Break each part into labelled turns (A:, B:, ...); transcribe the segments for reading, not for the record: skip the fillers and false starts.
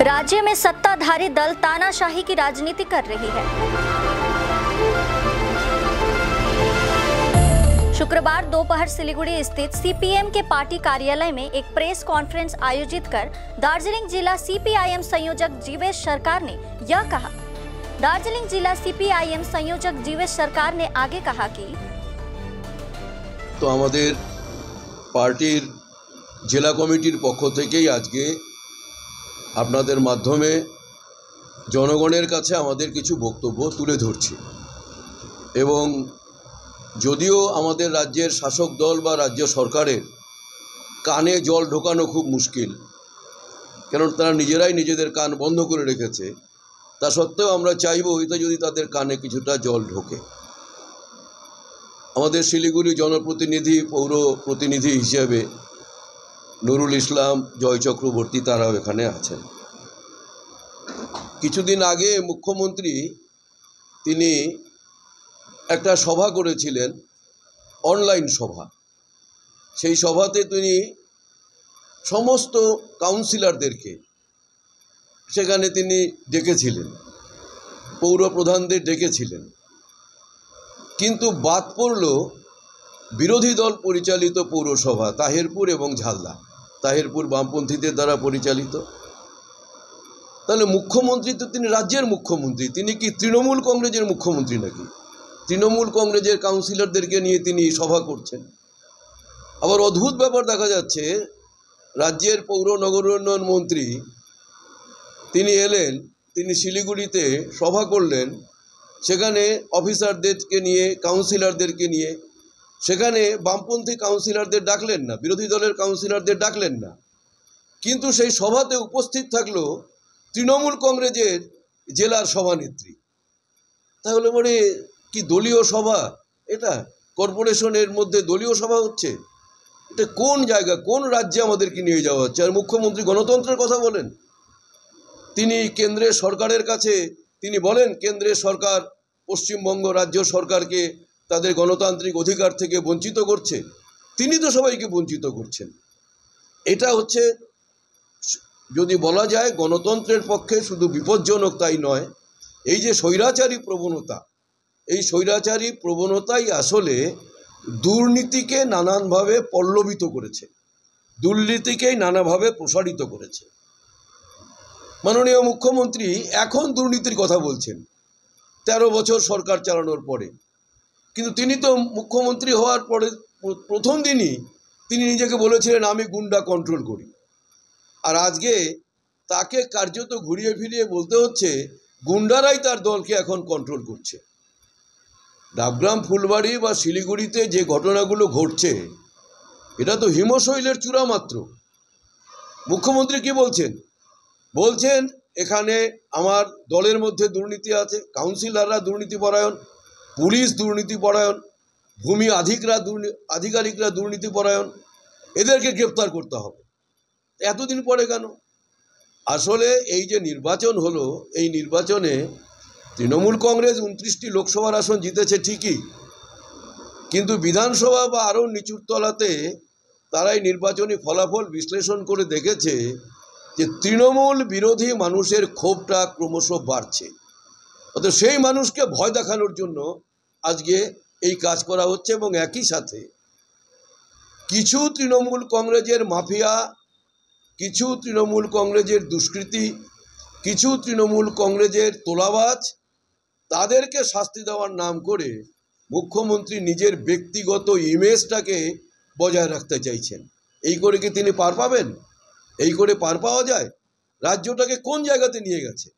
A: राज्य में सत्ताधारी दल तानाशाही की राजनीति कर रही है। शुक्रवार दोपहर सिलीगुड़ी स्थित सीपीएम के पार्टी कार्यालय में एक प्रेस कॉन्फ्रेंस आयोजित कर दार्जिलिंग जिला सीपीआईएम संयोजक जीवेश सरकार ने यह कहा। दार्जिलिंग जिला सीपीआईएम संयोजक जीवेश सरकार ने आगे कहा कि
B: तो हमारे पार्टी जिला कमिटिर पक्ष থেকেই আজকে আপনাদের মাধ্যমে জনগণের কাছে আমাদের কিছু বক্তব্য তুলে ধরছি এবং যদিও আমাদের রাজ্যের শাসক দল বা রাজ্য সরকারের কানে জল ঢোকানো খুব মুশকিল, কারণ তারা নিজেরাই নিজেদের কান বন্ধ করে রেখেছে, তা সত্ত্বেও আমরা চাইব এটা যদি তাদের কানে কিছুটা জল ঢোকে। আমাদের শিলিগুড়ি জনপ্রতিনিধি পৌর প্রতিনিধি হিসেবে নুরুল ইসলাম, জয় চক্রবর্তী তারাও এখানে আছেন। কিছুদিন আগে মুখ্যমন্ত্রী তিনি একটা সভা করেছিলেন, অনলাইন সভা। সেই সভাতে তিনি সমস্ত কাউন্সিলরদেরকে সেখানে তিনি ডেকেছিলেন, পৌর প্রধানদের ডেকেছিলেন, কিন্তু বাদ পড়ল বিরোধী দল পরিচালিত পৌরসভা তাহিরপুর এবং ঝালদা। তাহিরপুর বামপন্থীদের দ্বারা পরিচালিত। তাহলে মুখ্যমন্ত্রী তো তিনি রাজ্যের মুখ্যমন্ত্রী, তিনি কি তৃণমূল কংগ্রেসের মুখ্যমন্ত্রী নাকি? তৃণমূল কংগ্রেসের কাউন্সিলরদেরকে নিয়ে তিনি সভা করছেন। আবার অদ্ভুত ব্যাপার দেখা যাচ্ছে, রাজ্যের পৌর নগর উন্নয়ন মন্ত্রী তিনি এলেন, তিনি শিলিগুড়িতে সভা করলেন, সেখানে অফিসারদেরকে নিয়ে, কাউন্সিলরদেরকে নিয়ে, সেখানে বামপন্থী কাউন্সিলরদের ডাকলেন না, বিরোধী দলের কাউন্সিলরদের ডাকলেন না, কিন্তু সেই সভাতে উপস্থিত থাকলো তৃণমূল কংগ্রেসের জেলার সভানেত্রী। তাহলে বলে কি দলীয় সভা? এটা কর্পোরেশনের মধ্যে দলীয় সভা হচ্ছে? এটা কোন জায়গা, কোন রাজ্যে আমাদেরকে নিয়ে যাওয়া হচ্ছে? আর মুখ্যমন্ত্রী গণতন্ত্রের কথা বলেন। তিনি কেন্দ্রের সরকারের কাছে তিনি বলেন কেন্দ্রের সরকার পশ্চিমবঙ্গ রাজ্য সরকারকে তাদের গণতান্ত্রিক অধিকার থেকে বঞ্চিত করছে। তিনি তো সবাইকে বঞ্চিত করছেন। এটা হচ্ছে, যদি বলা যায়, গণতন্ত্রের পক্ষে শুধু বিপজ্জনক তাই নয়, এই যে স্বৈরাচারী প্রবণতা, এই স্বৈরাচারী প্রবণতাই আসলে দুর্নীতিকে নানানভাবে পল্লবিত করেছে, দুর্নীতিকেই নানাভাবে প্রসারিত করেছে। মাননীয় মুখ্যমন্ত্রী এখন দুর্নীতির কথা বলছেন 13 বছর সরকার চালানোর পরে, কিন্তু তিনি তো মুখ্যমন্ত্রী হওয়ার পরে প্রথম দিনই তিনি নিজেকে বলেছিলেন আমি গুন্ডা কন্ট্রোল করি। আর আজকে তাকে কার্যত ঘুরিয়ে ফিরিয়ে বলতে হচ্ছে গুন্ডারাই তার দলকে এখন কন্ট্রোল করছে। ডাবগ্রাম, ফুলবাড়ি বা শিলিগুড়িতে যে ঘটনাগুলো ঘটছে, এটা তো হিমশৈলের চূড়া মাত্র। মুখ্যমন্ত্রী কি বলছেন? বলছেন এখানে আমার দলের মধ্যে দুর্নীতি আছে, কাউন্সিলররা দুর্নীতিপরায়ণ, পুলিশ দুর্নীতিপরায়ণ, ভূমি আধিকারিকরা দুর্নীতিপরায়ণ, এদেরকে গ্রেপ্তার করতে হবে। এতদিন পরে কেন? আসলে এই যে নির্বাচন হলো, এই নির্বাচনে তৃণমূল কংগ্রেস 29টি লোকসভার আসন জিতেছে ঠিকই, কিন্তু বিধানসভা বা আরও নিচুর তলাতে তারাই নির্বাচনী ফলাফল বিশ্লেষণ করে দেখেছে যে তৃণমূল বিরোধী মানুষের ক্ষোভটা ক্রমশ বাড়ছে। অর্থাৎ সেই মানুষকে ভয় দেখানোর জন্য আজকে এই কাজ করা হচ্ছে। এবং একই সাথে কিছু তৃণমূল কংগ্রেসের মাফিয়া, কিছু তৃণমূল কংগ্রেসের দুষ্কৃতী, কিছু তৃণমূল কংগ্রেসের তোলাবাজ, তাদেরকে শাস্তি দেওয়ার নাম করে মুখ্যমন্ত্রী নিজের ব্যক্তিগত ইমেজটাকে বজায় রাখতে চাইছেন। এই করে কি তিনি পার পাবেন? এই করে পার পাওয়া যায়? রাজ্যটাকে কোন জায়গাতে নিয়ে গেছে।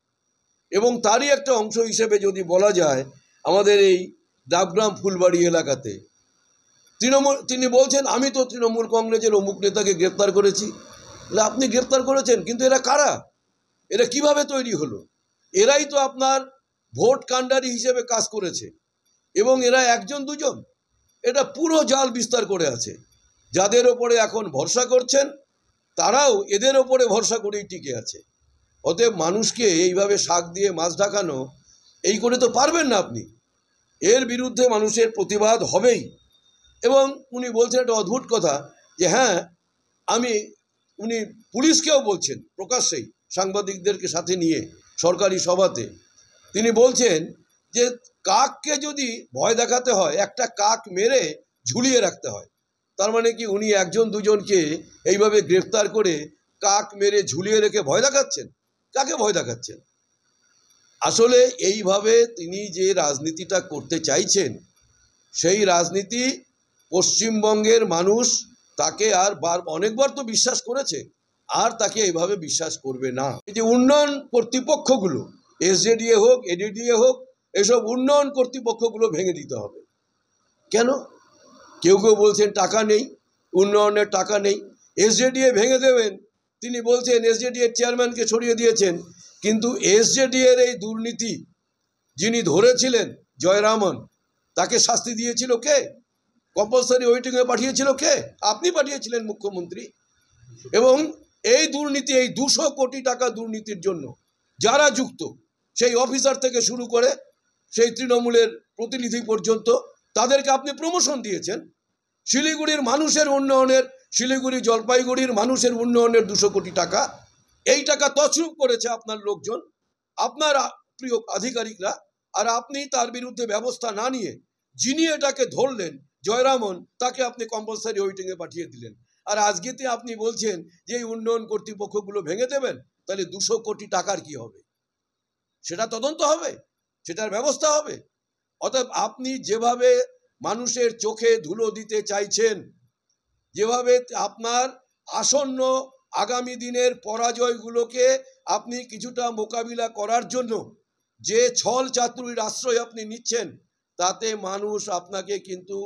B: এবং তারই একটা অংশ হিসেবে যদি বলা যায়, আমাদের এই ডাবগ্রাম ফুলবাড়ি এলাকাতে তিনি বলছেন আমি তো তৃণমূল কংগ্রেসের অমুক নেতাকে গ্রেপ্তার করেছি। আপনি গ্রেপ্তার করেছেন, কিন্তু এরা কারা? এরা কিভাবে তৈরি হলো? এরাই তো আপনার ভোট কাণ্ডারি হিসেবে কাজ করেছে, এবং এরা একজন দুজন, এটা পুরো জাল বিস্তার করে আছে। যাদের ওপরে এখন ভরসা করছেন তারাও এদের ওপরে ভরসা করেই টিকে আছে। অতএব মানুষকে এইভাবে শাক দিয়ে মাছ ঢাকানো, এই করে তো পারবেন না আপনি। এর বিরুদ্ধে মানুষের প্রতিবাদ হবেই। এবং উনি বলছেন একটা অদ্ভুত কথা যে হ্যাঁ, উনি পুলিশকেও বলছেন প্রকাশ্যেই সাংবাদিকদেরকে সাথে নিয়ে সরকারি সভাতে তিনি বলছেন যে কাককে যদি ভয় দেখাতে হয় একটা কাক মেরে ঝুলিয়ে রাখতে হয়। তার মানে কি উনি একজন দুজনকে এইভাবে গ্রেফতার করে কাক মেরে ঝুলিয়ে রেখে ভয় দেখাচ্ছেন? কাকে ভয় দেখাচ্ছেন? আসলে এইভাবে তিনি যে রাজনীতিটা করতে চাইছেন সেই রাজনীতি পশ্চিমবঙ্গের মানুষ তাকে আর অনেকবার তো বিশ্বাস করেছে, আর তাকে এইভাবে বিশ্বাস করবে না। এই যে উন্নয়ন কর্তৃপক্ষগুলো, এসজেডিএ হোক, এডিডিএ হোক, এসব উন্নয়ন কর্তৃপক্ষগুলো ভেঙে দিতে হবে। কেন? কেউ কেউ বলছেন টাকা নেই, উন্নয়নের টাকা নেই। এসজেডিএ ভেঙে দেবেন, তিনি বলছেন এসজেডিএর চেয়ারম্যানকে সরিয়ে দিয়েছেন, কিন্তু এসজেডিএর এই দুর্নীতি যিনি ধরেছিলেন জয়রামন, তাকে শাস্তি দিয়েছিল কে? কম্পালসারি ওয়েটিংয়ে পাঠিয়েছিল কে? আপনি পাঠিয়েছিলেন, মুখ্যমন্ত্রী। এবং এই দুর্নীতি, এই 200 কোটি টাকা দুর্নীতির জন্য যারা যুক্ত, সেই অফিসার থেকে শুরু করে সেই তৃণমূলের প্রতিনিধি পর্যন্ত, তাদেরকে আপনি প্রমোশন দিয়েছেন। শিলিগুড়ির মানুষের উন্নয়নের, শিলিগুড়ি জলপাইগুড়ির মানুষের উন্নয়নের 200 কোটি টাকা, এই টাকা তছরূপ করেছে আপনার লোকজন, আপনার প্রিয় আধিকারিকরা। আর আপনি তার বিরুদ্ধে ব্যবস্থা না নিয়ে যিনি এটাকে ধরলেন জয়রামন, তাকে আপনি কম্পালসারি ওয়েটিংয়ে পাঠিয়ে দিলেন। আর আজকেতে আপনি বলছেন যে এই উন্নয়ন কর্তৃপক্ষগুলো ভেঙে দেবেন। তাহলে 200 কোটি টাকার কি হবে? সেটা তদন্ত হবে, সেটার ব্যবস্থা হবে। অতএব আপনি যেভাবে মানুষের চোখে ধুলো দিতে চাইছেন, যেভাবে আপনার আসন্ন আগামী দিনের পরাজয়গুলোকে আপনি কিছুটা মোকাবিলা করার জন্য যে ছল চাতুরির আশ্রয় আপনি নিচ্ছেন, তাতে মানুষ আপনাকে কিন্তু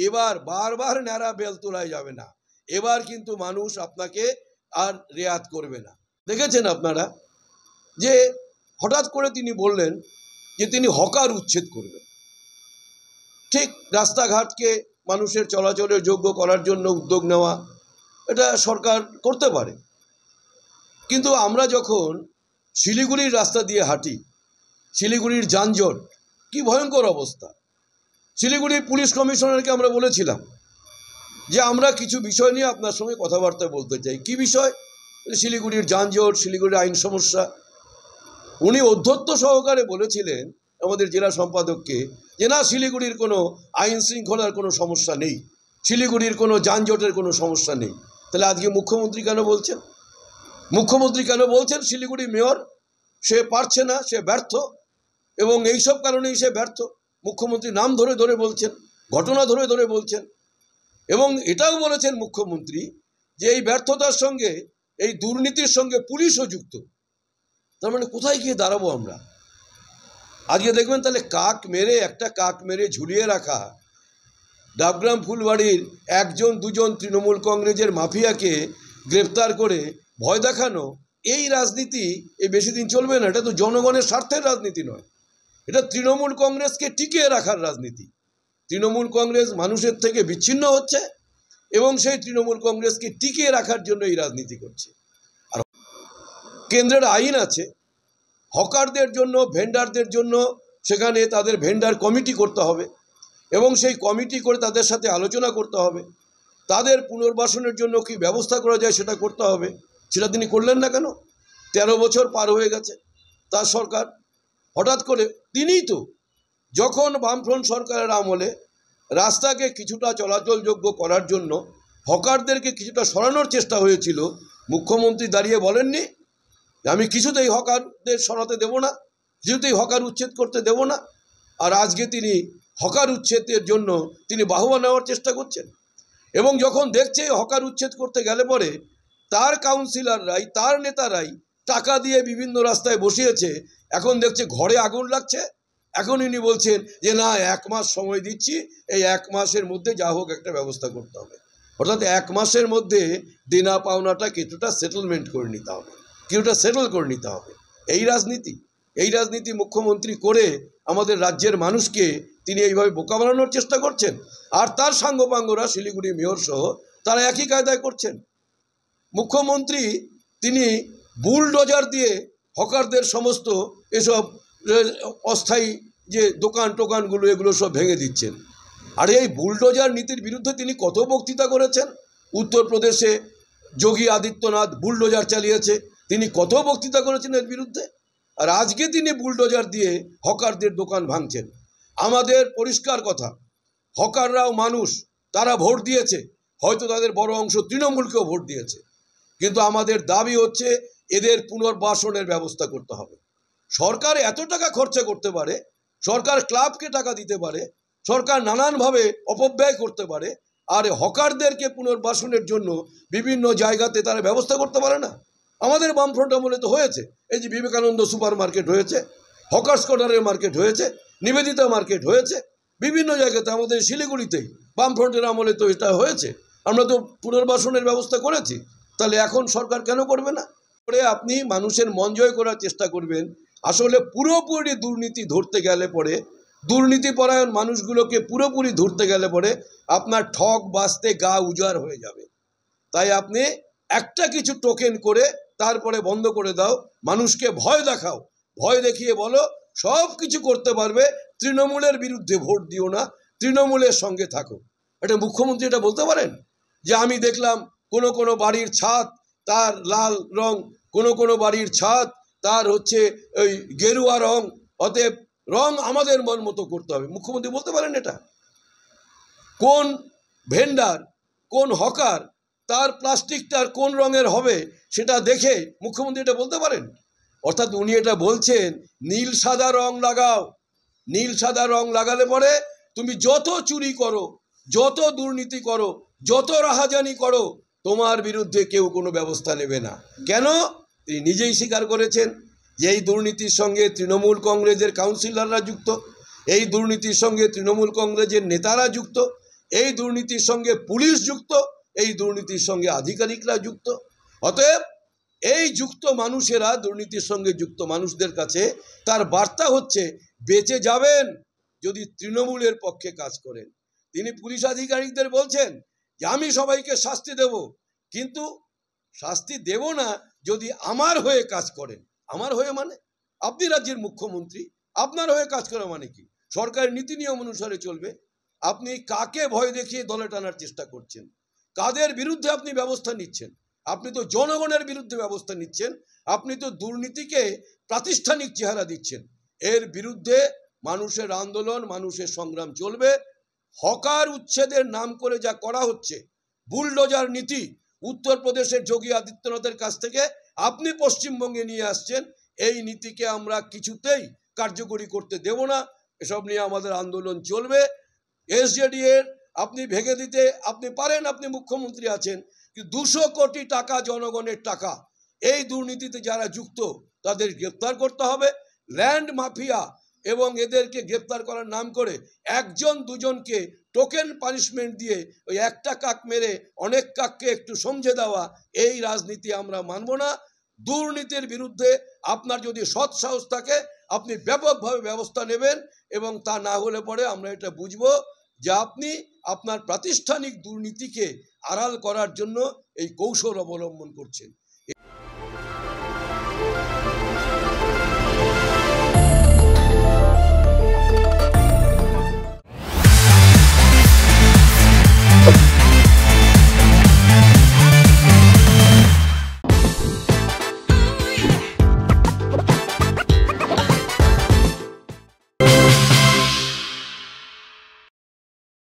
B: এবার বারবার ন্যাড়া বেল তোলায় যাবে না। এবার কিন্তু মানুষ আপনাকে আর রেয়াত করবে না। দেখেছেন আপনারা যে হঠাৎ করে তিনি বললেন যে তিনি হকার উচ্ছেদ করবেন। ঠিক রাস্তাঘাটকে মানুষের চলাচলের যোগ্য করার জন্য উদ্যোগ নেওয়া, এটা সরকার করতে পারে। কিন্তু আমরা যখন শিলিগুড়ির রাস্তা দিয়ে হাঁটি, শিলিগুড়ির যানজট কি ভয়ঙ্কর অবস্থা। শিলিগুড়ি পুলিশ কমিশনারকে আমরা বলেছিলাম যে আমরা কিছু বিষয় নিয়ে আপনার সঙ্গে কথাবার্তা বলতে চাই। কি বিষয়? শিলিগুড়ির যানজট, শিলিগুড়ির আইন সমস্যা। উনি অধ্যত্ত সহকারে বলেছিলেন আমাদের জেলা সম্পাদককে যে না, শিলিগুড়ির কোনো আইন শৃঙ্খলার কোনো সমস্যা নেই, শিলিগুড়ির কোনো যানজটের কোনো সমস্যা নেই। তাহলে আজকে মুখ্যমন্ত্রী কেন বলছেন? মুখ্যমন্ত্রী কেন বলছেন শিলিগুড়ি মেয়র সে পারছে না, সে ব্যর্থ, এবং এইসব কারণেই সে ব্যর্থ? মুখ্যমন্ত্রী নাম ধরে ধরে বলছেন, ঘটনা ধরে ধরে বলছেন, এবং এটাও বলেছেন মুখ্যমন্ত্রী যে এই ব্যর্থতার সঙ্গে, এই দুর্নীতির সঙ্গে পুলিশও যুক্ত। তার মানে কোথায় গিয়ে দাঁড়াবো আমরা? আজকে দেখবেন তাহলে একটা কাক মেরে ঝুলিয়ে রাখা, ডাবগ্রাম ফুলবাড়ির একজন দুজন তৃণমূল কংগ্রেসের মাফিয়াকে গ্রেপ্তার করে ভয় দেখানো, এই রাজনীতি এই বেশি দিন চলবে না। এটা তো জনগণের স্বার্থের রাজনীতি নয়, এটা তৃণমূল কংগ্রেসকে টিকিয়ে রাখার রাজনীতি। তৃণমূল কংগ্রেস মানুষের থেকে বিচ্ছিন্ন হচ্ছে এবং সেই তৃণমূল কংগ্রেসকে টিকিয়ে রাখার জন্য এই রাজনীতি করছে। আর কেন্দ্রের আইন আছে, হকারদের জন্য, ভেন্ডারদের জন্য সেখানে তাদের ভেন্ডার কমিটি করতে হবে এবং সেই কমিটি করে তাদের সাথে আলোচনা করতে হবে, তাদের পুনর্বাসনের জন্য কি ব্যবস্থা করা যায় সেটা করতে হবে। সেটা তিনি করলেন না কেন? 13 বছর পার হয়ে গেছে তার সরকার। হঠাৎ করে তিনিই তো, যখন বামফ্রন্ট সরকারের আমলে রাস্তাকে কিছুটা চলাচলযোগ্য করার জন্য হকারদেরকে কিছুটা সরানোর চেষ্টা হয়েছিল, মুখ্যমন্ত্রী দাঁড়িয়ে বলেননি আমি কিছুতেই হকারদের সরাতে দেব না, কিছুতেই হকার উচ্ছেদ করতে দেব না। আর আজকে তিনি হকার উচ্ছেদের জন্য তিনি বাহবা নেওয়ার চেষ্টা করছেন। এবং যখন দেখছে হকার উচ্ছেদ করতে গেলে পরে তার কাউন্সিলররাই, তার নেতারাই টাকা দিয়ে বিভিন্ন রাস্তায় বসিয়েছে, এখন দেখছে ঘরে আগুন লাগছে, এখন ইনি বলছেন যে না 1 মাস সময় দিচ্ছি, এই 1 মাসের মধ্যে যা হোক একটা ব্যবস্থা করতে হবে। অর্থাৎ 1 মাসের মধ্যে দেনা পাওনাটা কিছুটা সেটেলমেন্ট করে নিতে হবে, কিছুটা সেটেল করে নিতে হবে। এই রাজনীতি মুখ্যমন্ত্রী করে আমাদের রাজ্যের মানুষকে তিনি এইভাবে বোকা বানানোর চেষ্টা করছেন। আর তার সাঙ্গপাঙ্গরা শিলিগুড়ি মেয়র সহ তারা একই কায়দায় করছেন। মুখ্যমন্ত্রী তিনি বুলডোজার দিয়ে হকারদের সমস্ত এসব অস্থায়ী যে দোকানগুলো এগুলো সব ভেঙে দিচ্ছেন। আর এই বুলডোজার নীতির বিরুদ্ধে তিনি কত বক্তৃতা করেছেন। উত্তরপ্রদেশে যোগী আদিত্যনাথ বুলডোজার চালিয়েছে, তিনি কত বক্তৃতা করেছেন এর বিরুদ্ধে। আর আজকে তিনি বুলডোজার দিয়ে হকারদের দোকান ভাঙছেন। আমাদের পরিষ্কার কথা, হকাররাও মানুষ, তারা ভোট দিয়েছে, হয়তো তাদের বড় অংশ তৃণমূলকেও ভোট দিয়েছে, কিন্তু আমাদের দাবি হচ্ছে এদের পুনর্বাসনের ব্যবস্থা করতে হবে। সরকার এত টাকা খরচা করতে পারে, সরকার ক্লাবকে টাকা দিতে পারে, সরকার নানানভাবে অপব্যয় করতে পারে, আর হকারদেরকে পুনর্বাসনের জন্য বিভিন্ন জায়গাতে তারা ব্যবস্থা করতে পারে না। আমাদের বামফ্রন্ট আমলে তো হয়েছে, এই যে বিবেকানন্দ সুপার মার্কেট হয়েছে, হকার্স কর্নারের মার্কেট হয়েছে, নিবেদিতা মার্কেট হয়েছে, বিভিন্ন জায়গাতে আমাদের শিলিগুড়িতেই বামফ্রন্টের আমলে তো এটা হয়েছে। আমরা তো পুনর্বাসনের ব্যবস্থা করেছি, তাহলে এখন সরকার কেন করবে না? করে আপনি মানুষের মন জয় করার চেষ্টা করবেন। আসলে পুরোপুরি দুর্নীতি ধরতে গেলে পরে, দুর্নীতিপরায়ণ মানুষগুলোকে পুরোপুরি ধরতে গেলে পরে আপনার ঠক বাঁচতে গা উজাড় হয়ে যাবে। তাই আপনি একটা কিছু টোকেন করে তারপরে বন্ধ করে দাও, মানুষকে ভয় দেখাও, ভয় দেখিয়ে বলো সব কিছু করতে পারবে, তৃণমূলের বিরুদ্ধে ভোট দিও না, তৃণমূলের সঙ্গে থাকো। এটা মুখ্যমন্ত্রী এটা বলতে পারেন যে আমি দেখলাম কোনো কোনো বাড়ির ছাদ তার লাল রং, কোনো কোনো বাড়ির ছাদ তার হচ্ছে ওই গেরুয়া রং, অতএব রং আমাদের মন মতো করতে হবে? মুখ্যমন্ত্রী বলতে পারেন এটা? কোন ভেন্ডার, কোন হকার তার প্লাস্টিকটার কোন রঙের হবে সেটা দেখে মুখ্যমন্ত্রী এটা বলতে পারেন? অর্থাৎ উনি এটা বলছেন নীল সাদা রং লাগাও, নীল সাদা রং লাগালে পরে তুমি যত চুরি করো, যত দুর্নীতি করো, যত রাহাজানি করো, তোমার বিরুদ্ধে কেউ কোনো ব্যবস্থা নেবে না। কেন? তিনি নিজেই স্বীকার করেছেন যে এই দুর্নীতির সঙ্গে তৃণমূল কংগ্রেসের কাউন্সিলররা যুক্ত, এই দুর্নীতির সঙ্গে তৃণমূল কংগ্রেসের নেতারা যুক্ত, এই দুর্নীতির সঙ্গে পুলিশ যুক্ত, এই দুর্নীতির সঙ্গে আধিকারিকরা যুক্ত। অতএব এই যুক্ত মানুষেরা, দুর্নীতির সঙ্গে যুক্ত মানুষদের কাছে তার বার্তা হচ্ছে বেঁচে যাবেন যদি তৃণমূলের পক্ষে কাজ করেন। তিনি পুলিশ আধিকারিকদের বলছেন যে আমি সবাইকে শাস্তি দেব, কিন্তু শাস্তি দেব না যদি আমার হয়ে কাজ করেন। আমার হয়ে মানে আপনি রাজ্যের মুখ্যমন্ত্রী, আপনার হয়ে কাজ করা মানে কি? সরকারের নীতি নিয়ম অনুসারে চলবে। আপনি কাকে ভয় দেখিয়ে দলে টানার চেষ্টা করছেন? কাদের বিরুদ্ধে আপনি ব্যবস্থা নিচ্ছেন? আপনি তো জনগণের বিরুদ্ধে ব্যবস্থা নিচ্ছেন, আপনি তো দুর্নীতিকে প্রাতিষ্ঠানিক চেহারা দিচ্ছেন। এর বিরুদ্ধে মানুষের আন্দোলন, মানুষের সংগ্রাম চলবে। হকার উচ্ছেদের নাম করে যা করা হচ্ছে, বুলডোজার নীতি উত্তরপ্রদেশের যোগী আদিত্যনাথের কাছ থেকে আপনি পশ্চিমবঙ্গে নিয়ে আসছেন, এই নীতিকে আমরা কিছুতেই কার্যকরী করতে দেব না। এসব নিয়ে আমাদের আন্দোলন চলবে। এসজেডি এর আপনি ভেঙে দিতে আপনি পারেন, আপনি মুখ্যমন্ত্রী আছেন, কিন্তু 200 কোটি টাকা জনগণের টাকা, এই দুর্নীতিতে যারা যুক্ত তাদের গ্রেপ্তার করতে হবে। ল্যান্ড মাফিয়া এবং এদেরকে গ্রেপ্তার করার নাম করে একজন দুজনকে টোকেন পানিশমেন্ট দিয়ে ওই একটা কাক মেরে অনেক কাককে একটু সমঝে দেওয়া, এই রাজনীতি আমরা মানব না। দুর্নীতির বিরুদ্ধে আপনার যদি সৎ সাহস থাকে আপনি ব্যাপকভাবে ব্যবস্থা নেবেন, এবং তা না হলে পরে আমরা এটা বুঝবো যে আপনি আপনার প্রাতিষ্ঠানিক দুর্নীতিকে আড়াল করার জন্য এই কৌশল অবলম্বন করছেন।